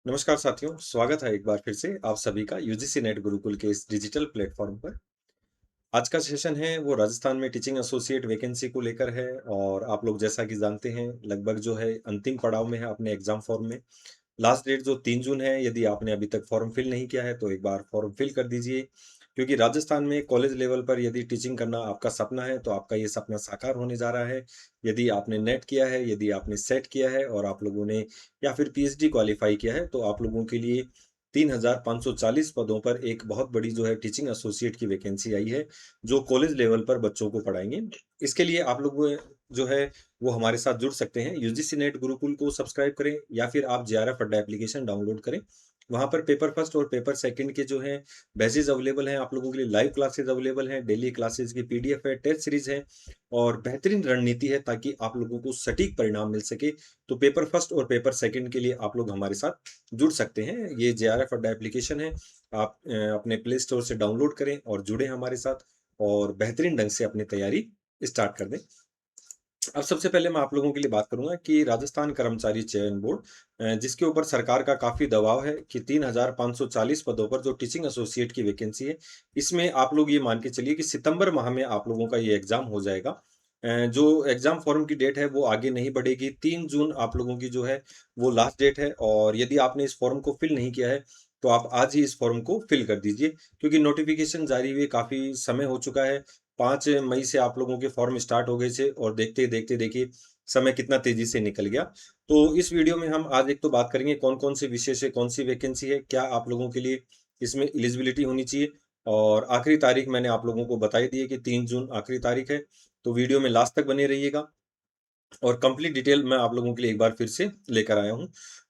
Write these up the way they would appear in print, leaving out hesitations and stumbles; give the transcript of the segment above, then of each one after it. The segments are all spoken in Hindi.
नमस्कार साथियों, स्वागत है एक बार फिर से आप सभी का यूजीसी नेट गुरुकुल के इस डिजिटल प्लेटफॉर्म पर। आज का सेशन है वो राजस्थान में टीचिंग एसोसिएट वैकेंसी को लेकर है और आप लोग जैसा कि जानते हैं लगभग जो है अंतिम पड़ाव में है अपने एग्जाम फॉर्म में। लास्ट डेट जो 3 जून है, यदि आपने अभी तक फॉर्म फिल नहीं किया है तो एक बार फॉर्म फिल कर दीजिए। क्योंकि राजस्थान में कॉलेज लेवल पर यदि टीचिंग करना आपका सपना है तो आपका ये सपना साकार होने जा रहा है। यदि आपने नेट किया है, यदि आपने सेट किया है और आप लोगों ने या फिर पीएचडी क्वालिफाई किया है तो आप लोगों के लिए 3,540 पदों पर एक बहुत बड़ी जो है टीचिंग एसोसिएट की वैकेंसी आई है, जो कॉलेज लेवल पर बच्चों को पढ़ाएंगे। इसके लिए आप लोग जो है वो हमारे साथ जुड़ सकते हैं। यूजीसी नेट गुरुकुल को सब्सक्राइब करें या फिर आप जेआरएफ अड्डा एप्लीकेशन डाउनलोड करें। वहाँ पर पेपर फर्स्ट और पेपर सेकंड के जो हैं बैचेज़ अवेलेबल हैं, आप लोगों के लिए लाइव क्लासेस अवेलेबल हैं, डेली क्लासेस की पीडीएफ है, टेस्ट सीरीज़ है और बेहतरीन रणनीति है ताकि आप लोगों को सटीक परिणाम मिल सके। तो पेपर फर्स्ट और पेपर सेकंड के लिए आप लोग हमारे साथ जुड़ सकते हैं। ये जेआरएफ अड्डा एप्लीकेशन है, आप अपने प्ले स्टोर से डाउनलोड करें और जुड़ें हमारे साथ और बेहतरीन ढंग से अपनी तैयारी स्टार्ट कर दें। अब सबसे पहले मैं आप लोगों के लिए बात करूँगा कि राजस्थान कर्मचारी चयन बोर्ड जिसके ऊपर सरकार का काफ़ी दबाव है कि 3,540 पदों पर जो टीचिंग एसोसिएट की वैकेंसी है, इसमें आप लोग ये मान के चलिए कि सितंबर माह में आप लोगों का ये एग्ज़ाम हो जाएगा। जो एग्ज़ाम फॉर्म की डेट है वो आगे नहीं बढ़ेगी, 3 जून आप लोगों की जो है वो लास्ट डेट है और यदि आपने इस फॉर्म को फिल नहीं किया है, तो आप आज ही इस फॉर्म को फिल कर दीजिए क्योंकि नोटिफ़िकेशन जारी हुए काफ़ी समय हो चुका है। 5 मई से आप लोगों के फॉर्म स्टार्ट हो गए थे और देखते-देखते देखिए समय कितना तेज़ी से निकल गया। तो इस वीडियो में हम आज एक तो बात करेंगे कौन-कौन से विषय से कौन-सी वैकेंसी है, क्या आप लोगों के लिए इसमें एलिजिबिलिटी होनी चाहिए और आखिरी तारीख मैंने आप लोगों को बता ही दी है कि 3 जून आखिरी तारीख है। तो वीडियो में लास्ट तक बने रहिएगा और कंप्लीट डिटेल मैं आप लोगों के लिए एक बार फिर से लेकर आया हूँ।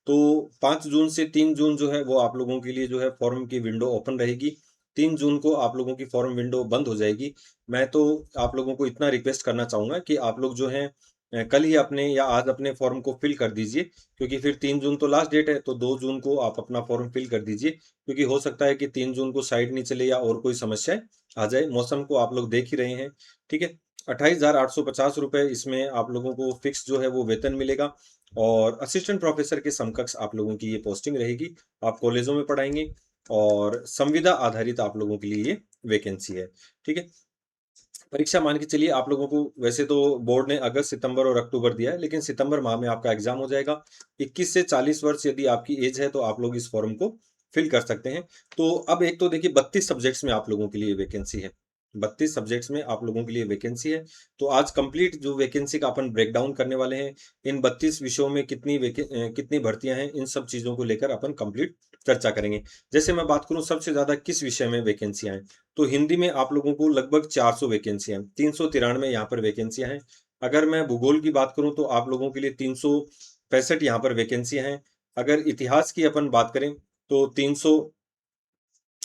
तो 5 जून से 3 जून जो है वो आप लोगों के लिए जो है फॉर्म की विंडो ओपन रहेगी। 3 जून को आप लोगों की फॉर्म विंडो बंद हो जाएगी। मैं तो आप लोगों को इतना रिक्वेस्ट करना चाहूँगा कि आप लोग जो हैं कल ही अपने या आज अपने फॉर्म को फिल कर दीजिए क्योंकि फिर 3 जून तो लास्ट डेट है, तो 2 जून को आप अपना फॉर्म फिल कर दीजिए क्योंकि हो सकता है कि 3 जून को साइट नहीं चले या और कोई समस्याएँ आ जाए। मौसम को आप लोग देख ही रहे हैं, ठीक है? 28,850 रुपए इसमें आप लोगों को फिक्स जो है वो वेतन मिलेगा और असिस्टेंट प्रोफेसर के समकक्ष आप लोगों की ये पोस्टिंग रहेगी। आप कॉलेजों में पढ़ाएँगे और संविदा आधारित आप लोगों के लिए ये वैकेंसी है, ठीक है? परीक्षा मान के चलिए आप लोगों को वैसे तो बोर्ड ने अगस्त, सितंबर और अक्टूबर दिया है, लेकिन सितंबर माह में आपका एग्ज़ाम हो जाएगा। 21 से 40 वर्ष यदि आपकी एज है, तो आप लोग इस फॉर्म को फिल कर सकते हैं। तो अब एक तो देखिए 32 सब्जेक्ट्स में आप लोगों के लिए वैकेंसी है। 32 सब्जेक्ट्स में आप लोगों के लिए वैकेंसी है। तो आज कंप्लीट जो वैकेंसी का अपन ब्रेकडाउन करने वाले हैं, इन 32 विषयों में कितनी भर्तियाँ हैं, इन सब चीज़ों को लेकर अपन कंप्लीट चर्चा करेंगे। जैसे मैं बात करूँ सबसे ज़्यादा किस विषय में वैकेंसियाँ हैं, तो हिंदी में आप लोगों को लगभग 400 वैकेंसियाँ हैं, 393 यहाँ पर वैकेंसियाँ हैं। अगर मैं भूगोल की बात करूँ तो आप लोगों के लिए 365 यहाँ पर वैकेंसियाँ हैं। अगर इतिहास की अपन बात करें तो 300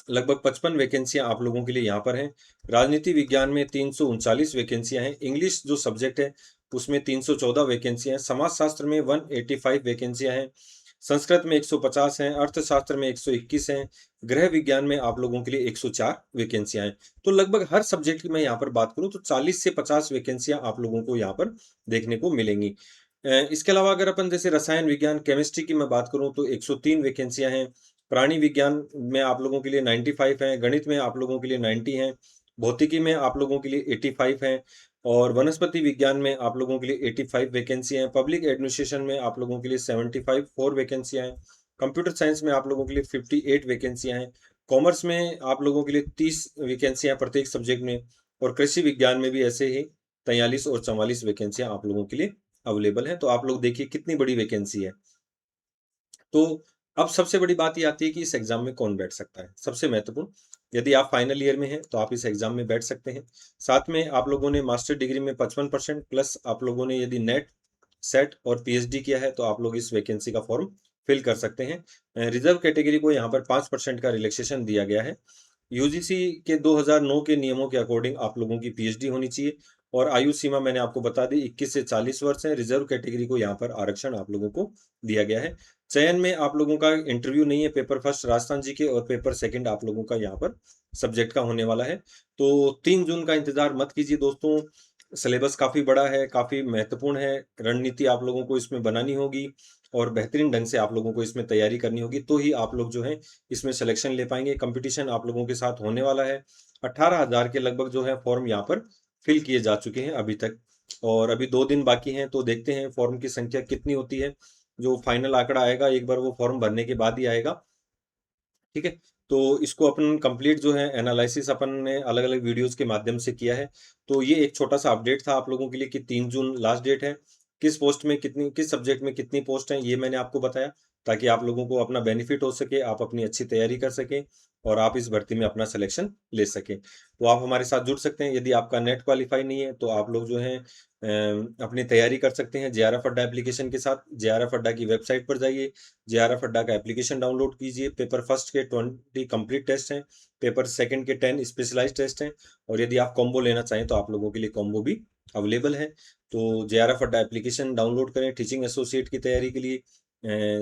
लगभग 55 वैकेंसियाँ आप लोगों के लिए यहाँ पर हैं। राजनीति विज्ञान में 339 वैकेंसियाँ हैं। इंग्लिश जो सब्जेक्ट है उसमें 314 वैकेंसियाँ हैं। समाजशास्त्र में 185 वैकेंसियाँ हैं। संस्कृत में 150 हैं, अर्थशास्त्र में 121 हैं, गृह विज्ञान में आप लोगों के लिए 104 वैकेंसियाँ हैं। तो लगभग हर सब्जेक्ट की मैं यहाँ पर बात करूँ तो 40 से 50 वैकेंसियाँ आप लोगों को यहाँ पर देखने को मिलेंगी। इसके अलावा अगर अपन जैसे रसायन विज्ञान, केमिस्ट्री की मैं बात करूँ तो 103 वैकेंसियाँ हैं। प्राणी विज्ञान में आप लोगों के लिए 95 हैं, गणित में आप लोगों के लिए 90 हैं, भौतिकी में आप लोगों के लिए 85 हैं और वनस्पति विज्ञान में आप लोगों के लिए 85 वैकेंसी हैं। पब्लिक एडमिनिस्ट्रेशन में आप लोगों के लिए 75 4 वैकेंसियाँ हैं। कंप्यूटर साइंस में आप लोगों के लिए 58 वैकेंसियाँ हैं। कॉमर्स में आप लोगों के लिए 30 वैकेंसियाँ प्रत्येक सब्जेक्ट में और कृषि विज्ञान में भी ऐसे ही 43 और 44 वैकेंसियाँ आप लोगों के लिए अवेलेबल हैं। तो आप लोग देखिए कितनी बड़ी वैकेंसी है। तो अब सबसे बड़ी बात ये आती है कि इस एग्जाम में कौन बैठ सकता है। सबसे महत्वपूर्ण, यदि आप फाइनल ईयर में हैं तो आप इस एग्जाम में बैठ सकते हैं। साथ में आप लोगों ने मास्टर डिग्री में 55% प्लस आप लोगों ने यदि नेट, सेट और पीएचडी किया है तो आप लोग इस वैकेंसी का फॉर्म फिल कर सकते हैं। रिजर्व कैटेगरी को यहाँ पर 5% का रिलैक्सेशन दिया गया है। यूजीसी के 2009 के नियमों के अकॉर्डिंग आप लोगों की पीएचडी होनी चाहिए और आयु सीमा मैंने आपको बता दी 21 से 40 वर्ष है। रिजर्व कैटेगरी को यहाँ पर आरक्षण आप लोगों को दिया गया है। चयन में आप लोगों का इंटरव्यू नहीं है, पेपर फर्स्ट राजस्थान जी के और पेपर सेकंड आप लोगों का यहाँ पर सब्जेक्ट का होने वाला है। तो 3 जून का इंतजार मत कीजिए दोस्तों। सिलेबस काफ़ी बड़ा है, काफ़ी महत्वपूर्ण है, रणनीति आप लोगों को इसमें बनानी होगी। और बेहतरीन ढंग से आप लोगों को इसमें तैयारी करनी होगी, तो ही आप लोग जो है इसमें सिलेक्शन ले पाएँगे। कंपटीशन आप लोगों के साथ होने वाला है। 18,000 के लगभग जो है फॉर्म यहाँ पर फिल किए जा चुके हैं अभी तक, और अभी 2 दिन बाकी हैं, तो देखते हैं फॉर्म की संख्या कितनी होती है। जो फाइनल आंकड़ा आएगा एक बार वो फॉर्म भरने के बाद ही आएगा। ठीक है? तो इसको अपन कंप्लीट जो है एनालिसिस अपन ने अलग-अलग वीडियोज़ के माध्यम से किया है। तो ये एक छोटा-सा अपडेट था आप लोगों के लिए कि 3 जून लास्ट डेट है। किस सब्जेक्ट में कितनी पोस्ट हैं, ये मैंने आपको बताया, ताकि आप लोगों को अपना बेनिफिट हो सके, आप अपनी अच्छी तैयारी कर सकें और आप इस भर्ती में अपना सिलेक्शन ले सकें। तो आप हमारे साथ जुड़ सकते हैं। यदि आपका नेट क्वालीफाई नहीं है, तो आप लोग जो हैं अपनी तैयारी कर सकते हैं जेआरएफ अड्डा एप्लीकेशन के साथ। जेआरएफ अड्डा की वेबसाइट पर जाइए, जेआरएफ अड्डा का एप्लीकेशन डाउनलोड कीजिए। पेपर फर्स्ट के 20 कंप्लीट टेस्ट हैं, पेपर सेकंड के 10 स्पेशलाइज्ड टेस्ट हैं, और यदि आप कॉम्बो लेना चाहें तो आप लोगों के लिए कॉम्बो भी अवेलेबल है। तो जेआरएफ अड्डा एप्लीकेशन डाउनलोड करें टीचिंग एसोसिएट की तैयारी के लिए,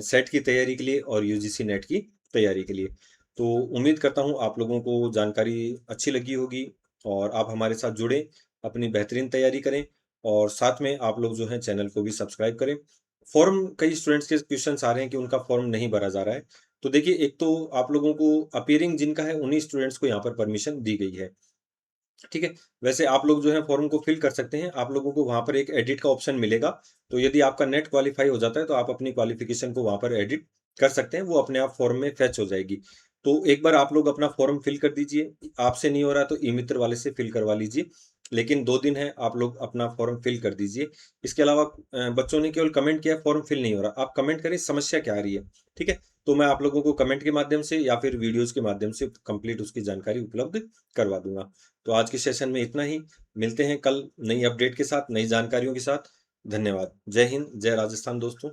सेट की तैयारी के लिए और यूजीसी नेट की तैयारी के लिए। तो उम्मीद करता हूँ आप लोगों को जानकारी अच्छी लगी होगी और आप हमारे साथ जुड़ें, अपनी बेहतरीन तैयारी करें, और साथ में आप लोग जो हैं चैनल को भी सब्सक्राइब करें। फॉर्म कई स्टूडेंट्स के क्वेश्चंस आ रहे हैं कि उनका फॉर्म नहीं भरा जा रहा है। तो देखिए, एक तो आप लोगों को अपीयरिंग जिनका है उन्हीं स्टूडेंट्स को यहाँ पर परमिशन दी गई है। ठीक है? वैसे आप लोग जो है फॉर्म को फिल कर सकते हैं। आप लोगों को वहाँ पर एक एडिट का ऑप्शन मिलेगा। तो यदि आपका नेट क्वालीफाई हो जाता है तो आप अपनी क्वालिफ़िकेशन को वहाँ पर एडिट कर सकते हैं। वो अपने आप फॉर्म में फेच हो जाएगी। तो एक बार आप लोग अपना फॉर्म फिल कर दीजिए। आपसे नहीं हो रहा तो ई-मित्र वाले से फिल करवा लीजिए। लेकिन 2 दिन है, आप लोग अपना फॉर्म फिल कर दीजिए। इसके अलावा बच्चों ने केवल कमेंट किया फॉर्म फिल नहीं हो रहा। आप कमेंट करें समस्या क्या आ रही है। ठीक है? तो मैं आप लोगों को कमेंट के माध्यम से या फिर वीडियोज़ के माध्यम से कंप्लीट उसकी जानकारी उपलब्ध करवा दूँगा। तो आज के सेशन में इतना ही। मिलते हैं कल नई अपडेट के साथ, नई जानकारियों के साथ। धन्यवाद। जय हिंद, जय राजस्थान दोस्तों।